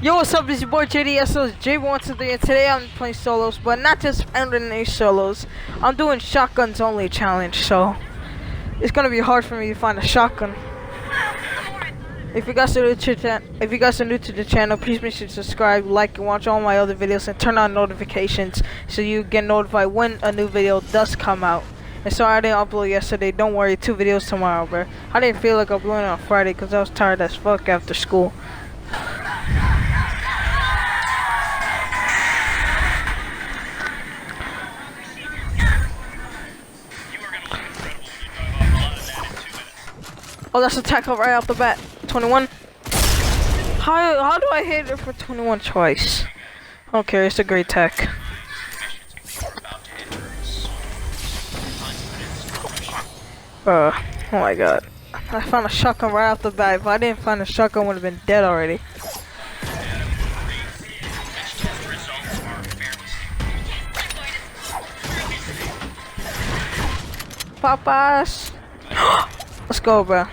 Yo, what's up? It's your boy JDSO's J123, and today I'm playing solos, but not just random solos. I'm doing shotguns only challenge, so it's gonna be hard for me to find a shotgun. If you guys are new to the channel, please make sure to subscribe, like, and watch all my other videos, and turn on notifications so you get notified when a new video does come out. And sorry I didn't upload yesterday. Don't worry, 2 videos tomorrow, bro. I didn't feel like uploading on Friday because I was tired as fuck after school. Oh, that's a tackle right off the bat. 21. How do I hit it for 21 twice? Okay, it's a great tech. Oh my god. I found a shotgun right off the bat. If I didn't find a shotgun, I would have been dead already. Papas. Let's go, bro.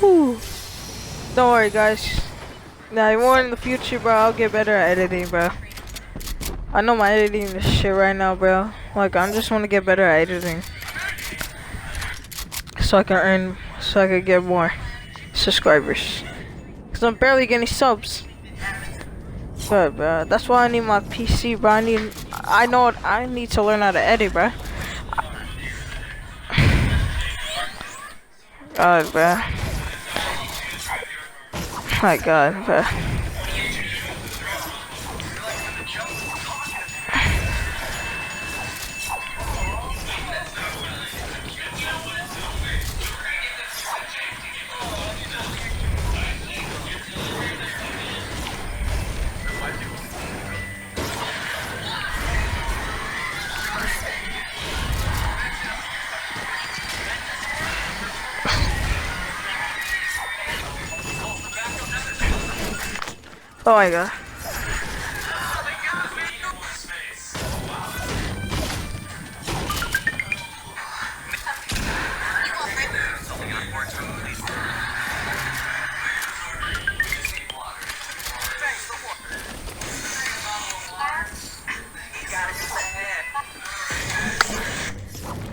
Whew. Don't worry, guys. Now, more in the future, bro, I'll get better at editing, bro. I know my editing is shit right now, bro. Like, I just want to get better at editing, so I can get more subscribers. Cause I'm barely getting subs. But, bro, that's why I need my PC, bro. I need to learn how to edit, bro. God, bro. My god, bro. Oh my god.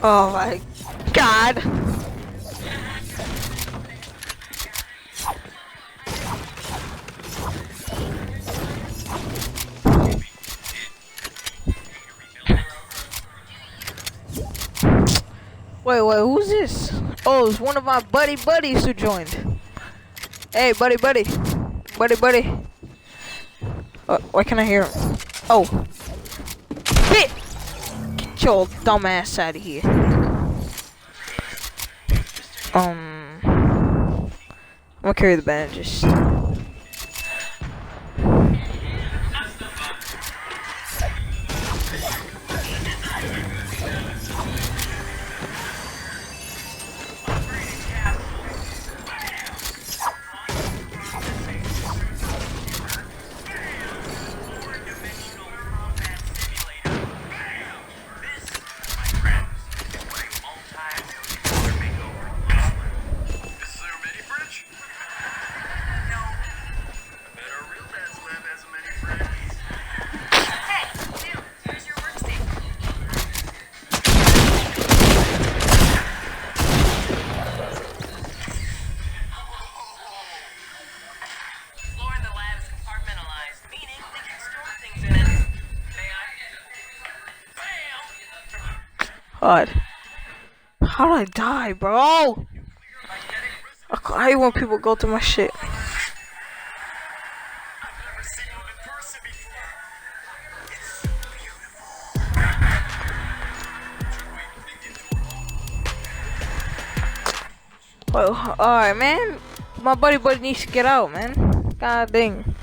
Oh my god. Wait, who's this? Oh, it's one of my buddies who joined. Hey, buddy. Why can't I hear him? Oh. Bit! Get your dumb ass out of here. I'm gonna carry the bandages. God. How did I die, bro? I hate when people go through my shit. Wait, bro. Alright, man. My buddy needs to get out, man. God dang.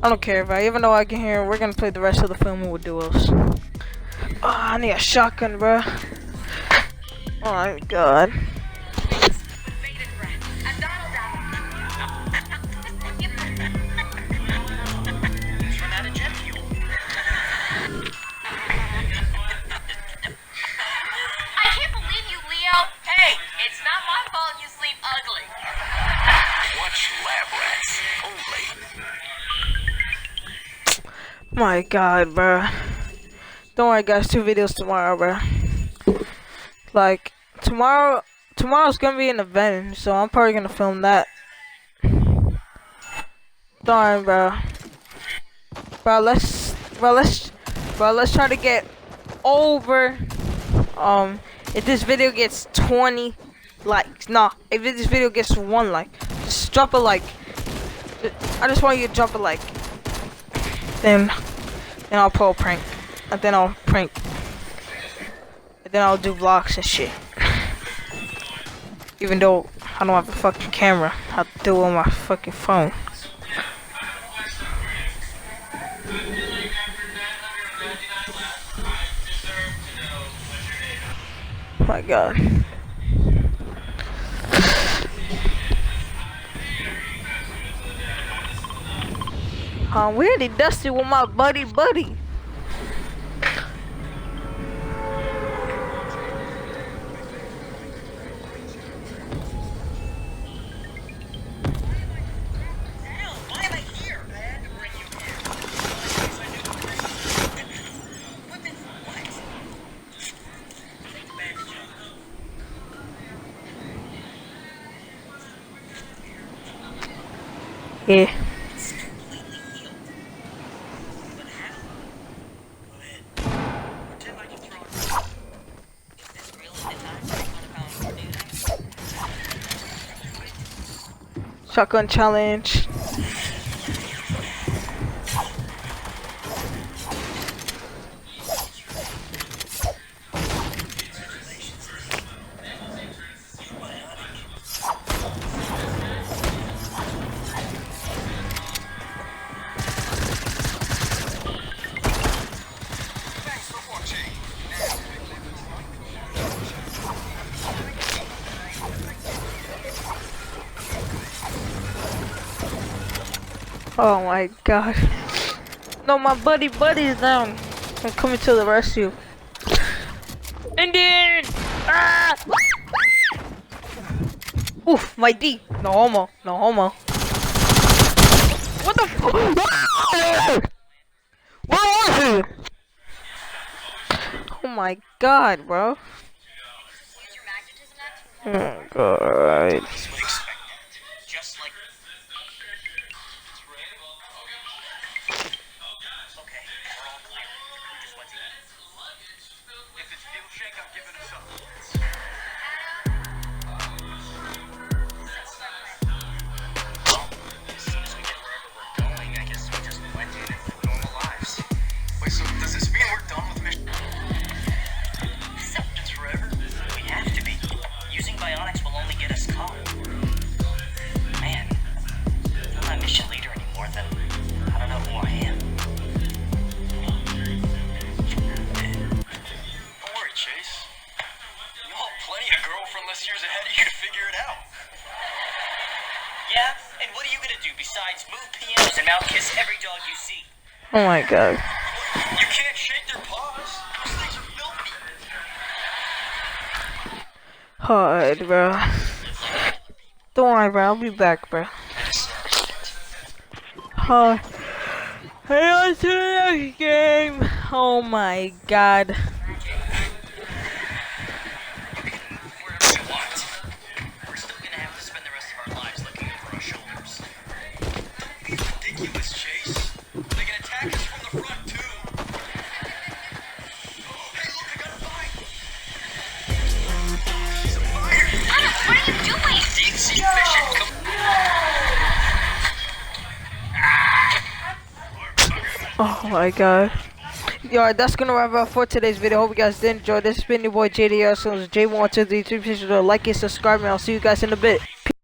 I don't care, bro. Even though I can hear, we're gonna play the rest of the film with duos. Oh, I need a shotgun, bro. Oh my god. It's not my fault you sleep ugly. Watch Lab Rats only. My god, bro. Don't worry, guys. 2 videos tomorrow, bro. Like, tomorrow's gonna be an event, so I'm probably gonna film that. Darn, bro. Let's try to get over, if this video gets 20 likes. Nah, if this video gets 1 like, just drop a like. I just want you to drop a like. Then I'll pull a prank. And then I'll prank. And then I'll do vlogs and shit. Even though I don't have a fucking camera, I'll do it on my fucking phone. My god. I'm really dusty with my buddy. Yeah. Shotgun challenge. Oh my god. No, my buddy's down. I'm coming to the rescue. Indian! Ah! Oof, my D. No homo. What the fuck? Where was he? Oh my god, bro. Oh god, alright. Yeah? And what are you gonna do besides move pianos and mouth kiss every dog you see? Oh my god. You can't shake their paws. Those things are filthy. Hard, bro. Don't worry, bro. I'll be back, bro. Hey, on to the next game. Oh my god. Oh my god. Yo, that's gonna wrap up for today's video. Hope you guys did enjoy. This has been your boy JDR. So it's J123. Please like and subscribe, and I'll see you guys in a bit.